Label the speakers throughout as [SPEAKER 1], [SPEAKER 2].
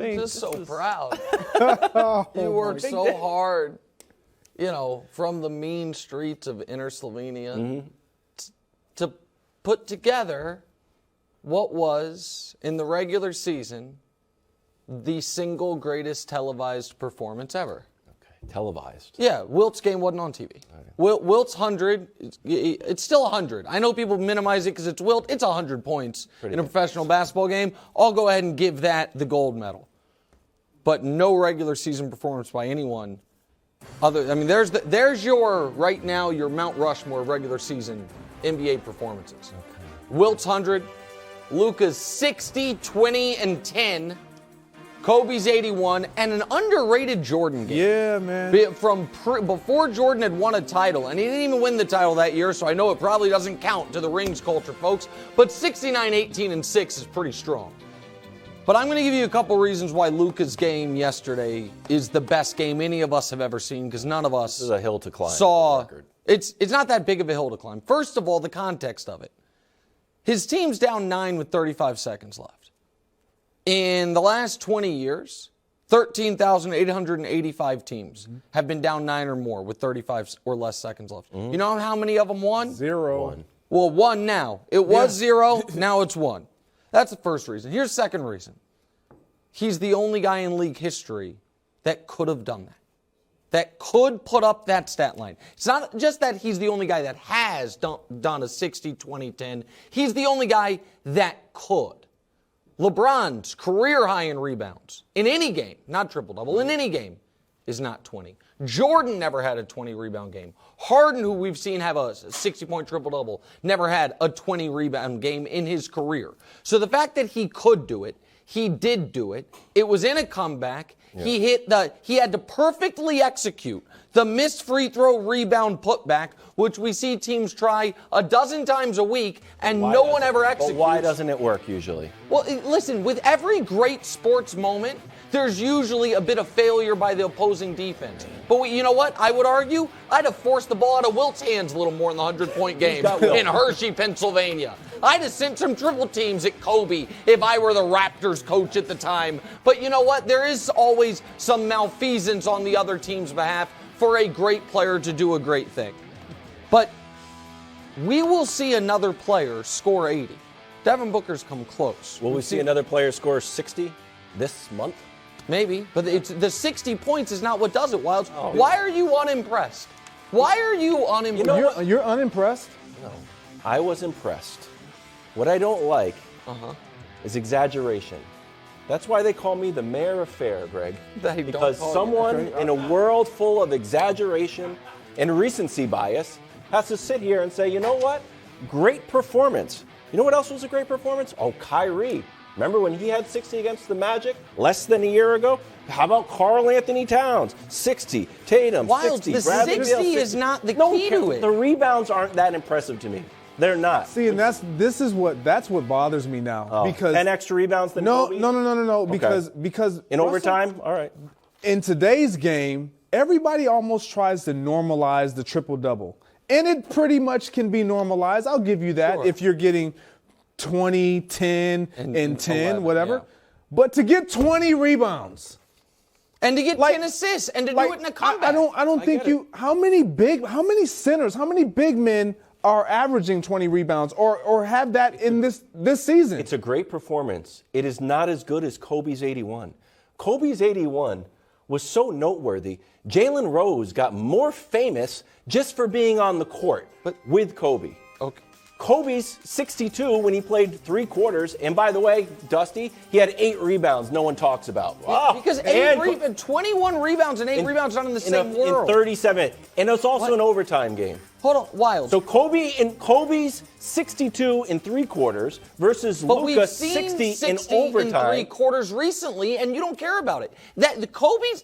[SPEAKER 1] I'm just so proud. You worked so hard, from the mean streets of inner Slovenia to put together what was, in the regular season, the single greatest televised performance ever.
[SPEAKER 2] Okay, televised.
[SPEAKER 1] Yeah, Wilt's game wasn't on TV. Okay. Wilt's 100, it's still 100. I know people minimize it because it's Wilt. It's 100 points in a professional basketball game. I'll go ahead and give that the gold medal. But no regular season performance by anyone. There's your, right now, your Mount Rushmore regular season NBA performances. Okay. Wilt's 100, Luka's 60, 20, and 10. Kobe's 81, and an underrated Jordan game.
[SPEAKER 3] Yeah, man.
[SPEAKER 1] Before Jordan had won a title, and he didn't even win the title that year, so I know it probably doesn't count to the rings culture, folks, but 69, 18, and 6 is pretty strong. But I'm going to give you a couple reasons why Luka's game yesterday is the best game any of us have ever seen, because none of us
[SPEAKER 2] this is a hill to climb
[SPEAKER 1] saw. It's not that big of a hill to climb. First of all, the context of it. His team's down 9 with 35 seconds left. In the last 20 years, 13,885 teams have been down 9 or more with 35 or less seconds left. You know how many of them won?
[SPEAKER 3] 0.
[SPEAKER 2] 1.
[SPEAKER 1] Well, 1 now. It was 0, now it's 1. That's the first reason. Here's the second reason. He's the only guy in league history that could have done that. That could put up that stat line. It's not just that he's the only guy that has done a 60, 20, 10. He's the only guy that could. LeBron's career high in rebounds in any game, not triple-double, in any game, is not 20. Jordan never had a 20-rebound game. Harden, who we've seen have a 60-point triple-double, never had a 20-rebound game in his career. So the fact that he could do it, he did do it. It was in a comeback. Yeah. He had to perfectly execute the missed free throw rebound putback, which we see teams try a dozen times a week, and no one ever executes.
[SPEAKER 2] But why doesn't it work usually?
[SPEAKER 1] Well, listen, with every great sports moment, there's usually a bit of failure by the opposing defense. But you know what? I would argue I'd have forced the ball out of Wilt's hands a little more in the 100-point game in Hershey, Pennsylvania. I'd have sent some triple teams at Kobe if I were the Raptors coach at the time. But you know what? There is always some malfeasance on the other team's behalf for a great player to do a great thing. But we will see another player score 80. Devin Booker's come close.
[SPEAKER 2] Will we see another player score 60 this month?
[SPEAKER 1] Maybe, but the 60 points is not what does it, Wildes. Oh. Why are you unimpressed? Why are you unimpressed?
[SPEAKER 3] You're unimpressed?
[SPEAKER 2] No, I was impressed. What I don't like is exaggeration. That's why they call me the mayor of fair, Greg. Because someone in a world full of exaggeration and recency bias has to sit here and say, you know what? Great performance. You know what else was a great performance? Oh, Kyrie. Remember when he had 60 against the Magic less than a year ago? How about Karl Anthony Towns? 60. Tatum,
[SPEAKER 1] Wildes,
[SPEAKER 2] 60.
[SPEAKER 1] The
[SPEAKER 2] Bradley
[SPEAKER 1] 60
[SPEAKER 2] Beal, 60.
[SPEAKER 1] is not the key to it.
[SPEAKER 2] The rebounds aren't that impressive to me. They're not.
[SPEAKER 3] See, and that's what bothers me now. Because
[SPEAKER 2] 10 extra rebounds than Kobe?
[SPEAKER 3] No.
[SPEAKER 2] Okay.
[SPEAKER 3] Because
[SPEAKER 2] in overtime? All right.
[SPEAKER 3] In today's game, everybody almost tries to normalize the triple-double. And it pretty much can be normalized. I'll give you that if you're getting 20, 10, and 10, 11, whatever. Yeah. But to get 20 rebounds.
[SPEAKER 1] And to get 10 assists and to do it in a comeback.
[SPEAKER 3] I don't think how many centers, how many big men are averaging 20 rebounds or have that in this season?
[SPEAKER 2] It's a great performance. It is not as good as Kobe's 81. Kobe's 81 was so noteworthy. Jalen Rose got more famous just for being on the court with Kobe.
[SPEAKER 1] Okay.
[SPEAKER 2] Kobe's 62 when he played 3 quarters. And by the way, Dusty, he had 8 rebounds no one talks about.
[SPEAKER 1] Because 21 rebounds and 8 rebounds not in the same world.
[SPEAKER 2] In 37. And it's also an overtime game.
[SPEAKER 1] Hold on, Wildes.
[SPEAKER 2] So Kobe's 62 in 3 quarters versus Luka's 60 in overtime.
[SPEAKER 1] In 3 quarters recently, and you don't care about it.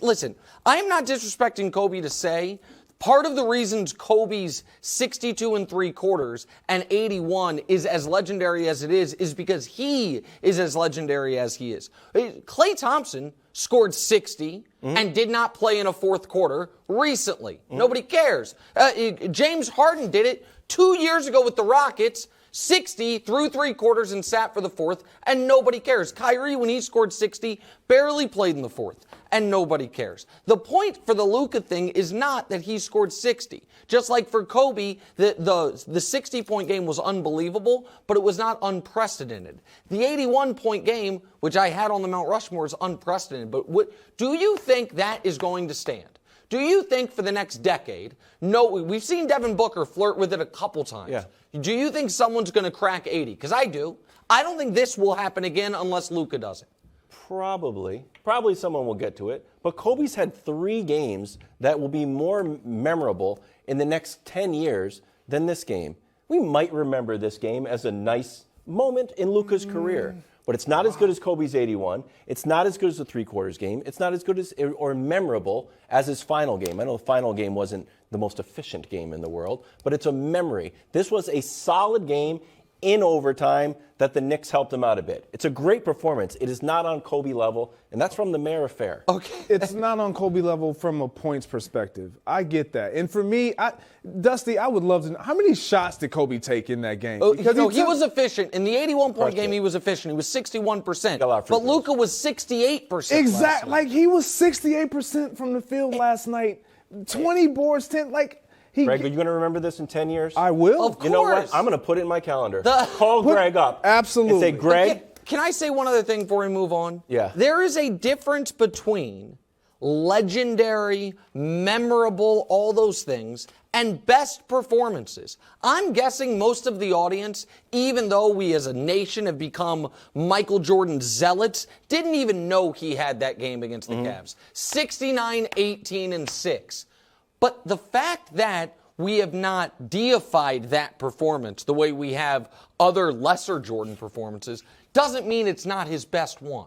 [SPEAKER 1] Listen, I am not disrespecting Kobe to say part of the reasons Kobe's 62 in 3 quarters and 81 is as legendary as it is because he is as legendary as he is. Klay Thompson scored 60 and did not play in a 4th quarter recently. Nobody cares. James Harden did it 2 years ago with the Rockets, 60 through 3 quarters and sat for the fourth, and nobody cares. Kyrie, when he scored 60, barely played in the fourth, and nobody cares. The point for the Luka thing is not that he scored 60. Just like for Kobe, the 60-point game was unbelievable, but it was not unprecedented. The 81-point game, which I had on the Mount Rushmore, is unprecedented. But do you think that is going to stand? Do you think for the next decade, we've seen Devin Booker flirt with it a couple times.
[SPEAKER 2] Yeah.
[SPEAKER 1] Do you think someone's going to crack 80? Because I do. I don't think this will happen again unless Luka does it.
[SPEAKER 2] Probably someone will get to it. But Kobe's had 3 games that will be more memorable in the next 10 years than this game. We might remember this game as a nice moment in Luka's career. But it's not as good as Kobe's 81. It's not as good as the three-quarters game. It's not as good as or memorable as his final game. I know the final game wasn't the most efficient game in the world, but it's a memory. This was a solid game in overtime that the Knicks helped him out a bit. It's a great performance. It is not on Kobe level, and that's from the Mayor Affair.
[SPEAKER 1] Okay.
[SPEAKER 3] It's not on Kobe level from a points perspective. I get that. And for me, Dusty, I would love to know, how many shots did Kobe take in that game?
[SPEAKER 1] Because he was efficient. In the 81-point game, he was efficient. He was 61%. But Luka was 68%.
[SPEAKER 3] Exactly. Like, he was 68% from the field last night. 20 boards, 10, like...
[SPEAKER 2] Greg, are you going to remember this in 10 years?
[SPEAKER 3] I will.
[SPEAKER 1] Of course.
[SPEAKER 2] You know what? I'm going to put it in my calendar. Call Greg up.
[SPEAKER 3] Absolutely.
[SPEAKER 2] And say, Greg.
[SPEAKER 1] Can I say one other thing before we move on?
[SPEAKER 2] Yeah.
[SPEAKER 1] There is a difference between legendary, memorable, all those things, and best performances. I'm guessing most of the audience, even though we as a nation have become Michael Jordan zealots, didn't even know he had that game against the Cavs. 69, 18, and 6. But the fact that we have not deified that performance the way we have other lesser Jordan performances doesn't mean it's not his best one.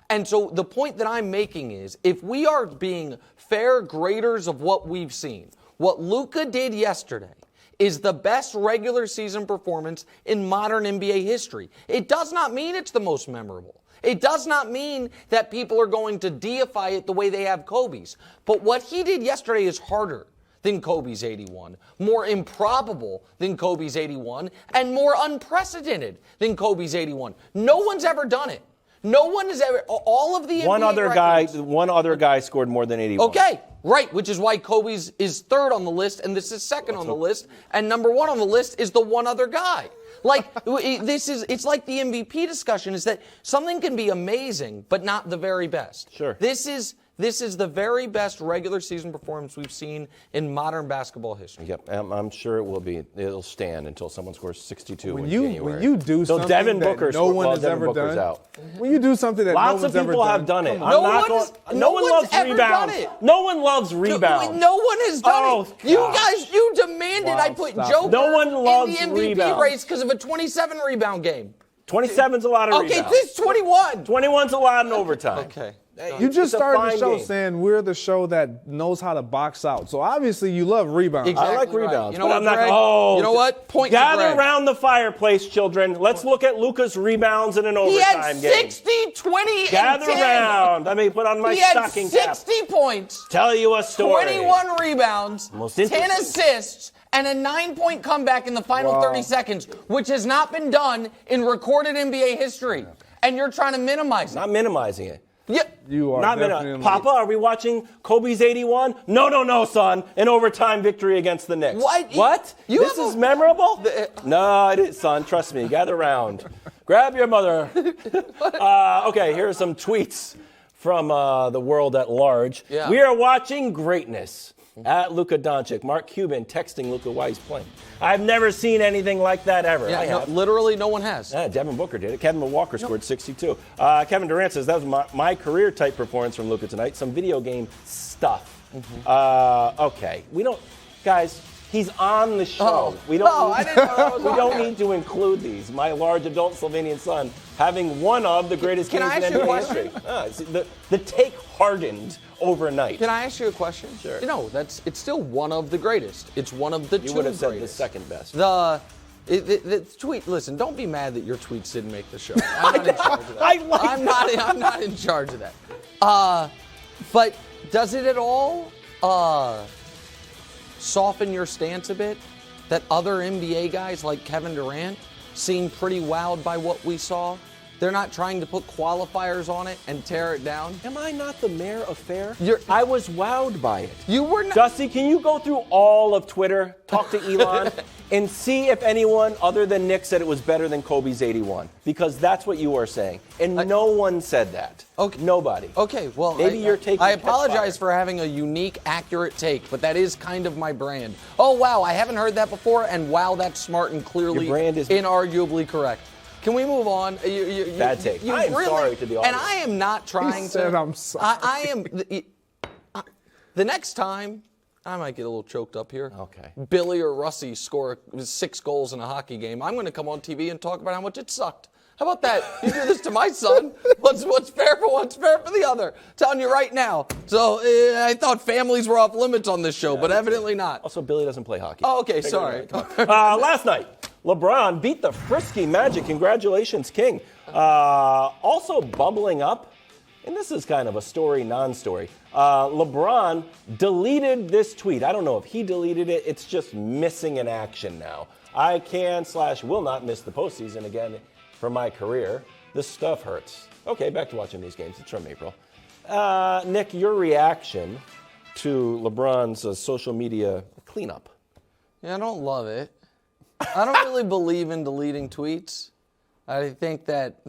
[SPEAKER 1] And so the point that I'm making is, if we are being fair graders of what we've seen, what Luka did yesterday is the best regular season performance in modern NBA history. It does not mean it's the most memorable. It does not mean that people are going to deify it the way they have Kobe's. But what he did yesterday is harder than Kobe's 81, more improbable than Kobe's 81, and more unprecedented than Kobe's 81. No one's ever done it. No one has ever. All of the
[SPEAKER 2] one
[SPEAKER 1] NBA
[SPEAKER 2] other guy scored more than 81.
[SPEAKER 1] Okay, right, which is why Kobe's is third on the list, and this is second on the list, and number 1 on the list is the one other guy. Like, it's like the MVP discussion, is that something can be amazing, but not the very best.
[SPEAKER 2] Sure.
[SPEAKER 1] This is the very best regular season performance we've seen in modern basketball history.
[SPEAKER 2] Yep, I'm sure it will be. It'll stand until someone scores 62 in January.
[SPEAKER 3] When you do something
[SPEAKER 2] Devin
[SPEAKER 3] that
[SPEAKER 2] Booker
[SPEAKER 3] no one has
[SPEAKER 2] Devin
[SPEAKER 3] ever
[SPEAKER 2] Booker's
[SPEAKER 3] done,
[SPEAKER 2] out.
[SPEAKER 3] When you do something that
[SPEAKER 2] Lots
[SPEAKER 3] no one's
[SPEAKER 2] of people
[SPEAKER 3] ever
[SPEAKER 2] have done it.
[SPEAKER 1] No one
[SPEAKER 2] loves
[SPEAKER 1] ever
[SPEAKER 2] rebounds.
[SPEAKER 1] done it.
[SPEAKER 2] No one loves rebounds.
[SPEAKER 1] No one has done it.
[SPEAKER 2] God.
[SPEAKER 1] You guys, you demanded I put Joker
[SPEAKER 2] No one loves
[SPEAKER 1] in the MVP
[SPEAKER 2] rebounds.
[SPEAKER 1] race because of a 27 rebound game.
[SPEAKER 2] 27's a lot of
[SPEAKER 1] Okay,
[SPEAKER 2] rebounds.
[SPEAKER 1] this is 21.
[SPEAKER 2] 21's a lot in overtime.
[SPEAKER 1] Okay.
[SPEAKER 3] You just started the show
[SPEAKER 2] game.
[SPEAKER 3] saying we're the show that knows how to box out. So obviously you love rebounds.
[SPEAKER 1] Exactly.
[SPEAKER 2] I like rebounds.
[SPEAKER 1] Right. You know
[SPEAKER 2] but
[SPEAKER 1] what,
[SPEAKER 2] I'm not,
[SPEAKER 1] Greg? You know what? Point to
[SPEAKER 2] Gather
[SPEAKER 1] Greg.
[SPEAKER 2] around the fireplace, children. Let's look at Luka's rebounds in an
[SPEAKER 1] He
[SPEAKER 2] overtime
[SPEAKER 1] had
[SPEAKER 2] game.
[SPEAKER 1] 60, 20,
[SPEAKER 2] Gather
[SPEAKER 1] and 10.
[SPEAKER 2] around. Let me put on my
[SPEAKER 1] He had
[SPEAKER 2] stocking cap.
[SPEAKER 1] 60 points,
[SPEAKER 2] Tell you a story.
[SPEAKER 1] 21 rebounds,
[SPEAKER 2] Most
[SPEAKER 1] 10
[SPEAKER 2] interesting.
[SPEAKER 1] assists, and a 9-point comeback in the final 30 seconds, which has not been done in recorded NBA history. And you're trying to minimize it.
[SPEAKER 2] Not minimizing it.
[SPEAKER 1] Yeah.
[SPEAKER 3] You are
[SPEAKER 2] Not
[SPEAKER 3] definitely
[SPEAKER 2] Papa, are we watching Kobe's 81? No, son. An overtime victory against the Knicks.
[SPEAKER 1] What?
[SPEAKER 2] This is memorable? No, it is, son. Trust me. Gather around. Grab your mother. Okay, here are some tweets from the world at large.
[SPEAKER 1] Yeah.
[SPEAKER 2] We are watching greatness. At Luka Dončić. Mark Cuban texting Luka while he's playing. I've never seen anything like that ever. I have.
[SPEAKER 1] Literally no one has.
[SPEAKER 2] Yeah, Devin Booker did it. Kevin Walker scored 62. Kevin Durant says that was my career-type performance from Luka tonight. Some video game stuff. Okay. We don't... Guys, he's on the show. We don't need to include these. My large adult Slovenian son having one of the greatest games in NBA history. The take hardened overnight.
[SPEAKER 1] Can I ask you a question?
[SPEAKER 2] Sure.
[SPEAKER 1] It's still one of the greatest. It's one of the two greatest.
[SPEAKER 2] You would have said the second best.
[SPEAKER 1] The tweet. Listen, don't be mad that your tweets didn't make the show. I'm not in charge of that. I'm not in charge of that. But does it at all soften your stance a bit that other NBA guys like Kevin Durant seem pretty wowed by what we saw. They're not trying to put qualifiers on it and tear it down.
[SPEAKER 2] Am I not the mayor of fair? I was wowed by it.
[SPEAKER 1] You were not.
[SPEAKER 2] Dusty, can you go through all of Twitter, talk to Elon, and see if anyone other than Nick said it was better than Kobe's 81? Because that's what you are saying. And no one said that.
[SPEAKER 1] Okay.
[SPEAKER 2] Nobody.
[SPEAKER 1] Okay, well,
[SPEAKER 2] maybe your take.
[SPEAKER 1] I apologize for having a unique, accurate take, but that is kind of my brand. Oh, wow, I haven't heard that before, and wow, that's smart and clearly
[SPEAKER 2] Your brand is
[SPEAKER 1] inarguably correct. Can we move on?
[SPEAKER 2] Bad take. I am sorry to the audience.
[SPEAKER 1] And I am not trying
[SPEAKER 3] He said
[SPEAKER 1] to.
[SPEAKER 3] I'm sorry.
[SPEAKER 1] I am. The next time, I might get a little choked up here.
[SPEAKER 2] Okay.
[SPEAKER 1] Billy or Russie score 6 goals in a hockey game. I'm going to come on TV and talk about how much it sucked. How about that? You do this to my son. What's fair for one, fair for the other. Telling you right now. So I thought families were off limits on this show, but evidently not.
[SPEAKER 2] Also, Billy doesn't play hockey.
[SPEAKER 1] Oh, okay, sorry.
[SPEAKER 2] Last night, LeBron beat the frisky Magic. Congratulations, King. Also bubbling up, and this is kind of a story, non-story. LeBron deleted this tweet. I don't know if he deleted it. It's just missing in action now. I can/will not miss the postseason again for my career. This stuff hurts. Okay, back to watching these games. It's from April. Nick, your reaction to LeBron's social media cleanup?
[SPEAKER 1] Yeah, I don't love it. I don't really believe in deleting tweets. I think that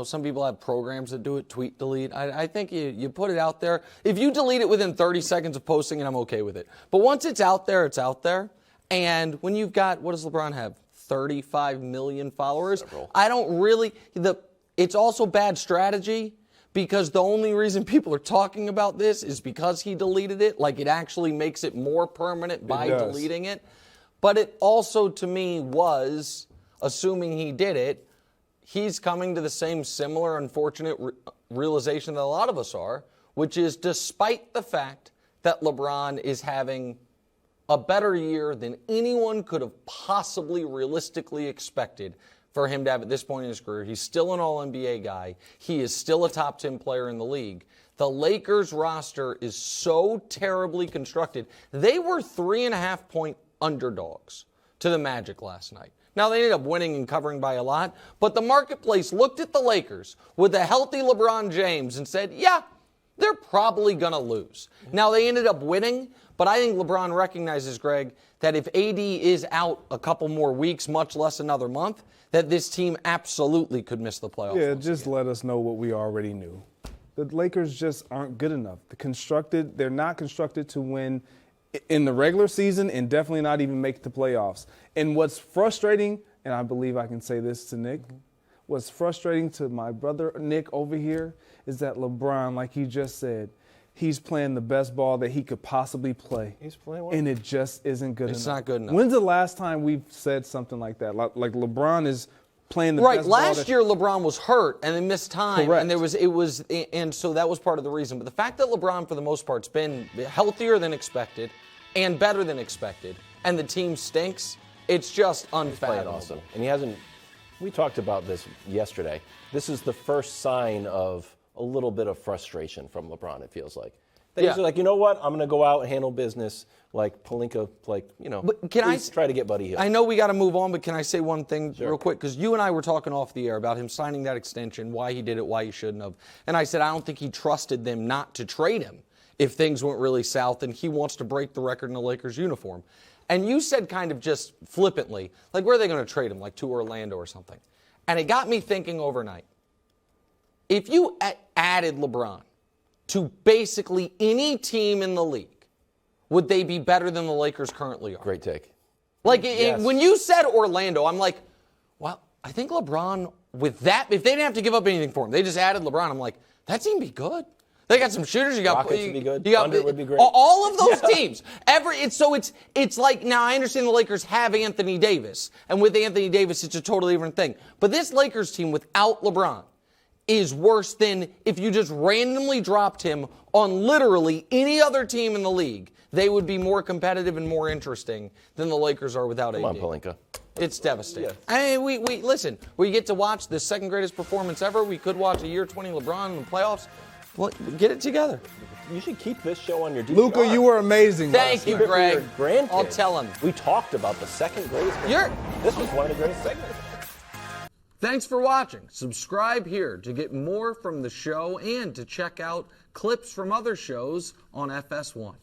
[SPEAKER 1] some people have programs that do it, tweet delete. I think you put it out there. If you delete it within 30 seconds of posting it, I'm okay with it. But once it's out there, it's out there. And when you've got, what does LeBron have? 35 million followers. I don't really, it's also bad strategy because the only reason people are talking about this is because he deleted it. Like it actually makes it more permanent by deleting it. But it also, to me, was, assuming he did it, he's coming to the same similar unfortunate realization that a lot of us are, which is despite the fact that LeBron is having a better year than anyone could have possibly realistically expected for him to have at this point in his career. He's still an All-NBA guy. He is still a top 10 player in the league. The Lakers roster is so terribly constructed. They were 3.5-point underdogs to the Magic last night. Now, they ended up winning and covering by a lot, but the marketplace looked at the Lakers with a healthy LeBron James and said, yeah, they're probably going to lose. Now, they ended up winning, but I think LeBron recognizes, Greg, that if AD is out a couple more weeks, much less another month, that this team absolutely could miss the playoffs.
[SPEAKER 3] Yeah, just let us know what we already knew. The Lakers just aren't good enough. They're not constructed to win in the regular season and definitely not even make the playoffs. And what's frustrating, and I believe I can say this to Nick, what's frustrating to my brother Nick over here is that LeBron, like he just said, he's playing the best ball that he could possibly play.
[SPEAKER 2] He's playing well.
[SPEAKER 3] And it just isn't good enough.
[SPEAKER 1] It's not good enough.
[SPEAKER 3] When's the last time we've said something like that? Like LeBron is playing the best ball.
[SPEAKER 1] Right, last year LeBron was hurt and they missed time.
[SPEAKER 3] Correct.
[SPEAKER 1] And so that was part of the reason. But the fact that LeBron, for the most part, has been healthier than expected and better than expected, and the team stinks, it's just unfathomable.
[SPEAKER 2] Awesome. And he hasn't, we talked about this yesterday. This is the first sign of a little bit of frustration from LeBron, it feels like. He's like, you know what? I'm going to go out and handle business like Pelinka, but can I try to get Buddy Hield.
[SPEAKER 1] I know we got to move on, but can I say one thing real quick? Because you and I were talking off the air about him signing that extension, why he did it, why he shouldn't have. And I said I don't think he trusted them not to trade him if things went really south, and he wants to break the record in the Lakers uniform. And you said kind of just flippantly, like, where are they going to trade him, like to Orlando or something? And it got me thinking overnight. If you added LeBron to basically any team in the league, would they be better than the Lakers currently are?
[SPEAKER 2] Great take.
[SPEAKER 1] Like, when you said Orlando, I'm like, well, I think LeBron, with that, if they didn't have to give up anything for him, they just added LeBron, I'm like, that team be good. They got some shooters. You got
[SPEAKER 2] Rockets would be good.
[SPEAKER 1] Thunder
[SPEAKER 2] would be great.
[SPEAKER 1] All of those teams. It's like, now I understand the Lakers have Anthony Davis, and with Anthony Davis, it's a totally different thing. But this Lakers team without LeBron is worse than if you just randomly dropped him on literally any other team in the league. They would be more competitive and more interesting than the Lakers are without AD.
[SPEAKER 2] Come on, Pelinka.
[SPEAKER 1] It's devastating.
[SPEAKER 2] Yeah.
[SPEAKER 1] I mean, we listen. We get to watch the second greatest performance ever. We could watch a year 20 LeBron in the playoffs. Well, get it together.
[SPEAKER 2] You should keep this show on your DVR.
[SPEAKER 3] Luka, you were amazing.
[SPEAKER 1] Thank you, Greg.
[SPEAKER 2] Grandkids.
[SPEAKER 1] I'll tell him.
[SPEAKER 2] We talked about the second greatest. This was one of the greatest segments.
[SPEAKER 1] Thanks for watching. Subscribe here to get more from the show and to check out clips from other shows on FS1.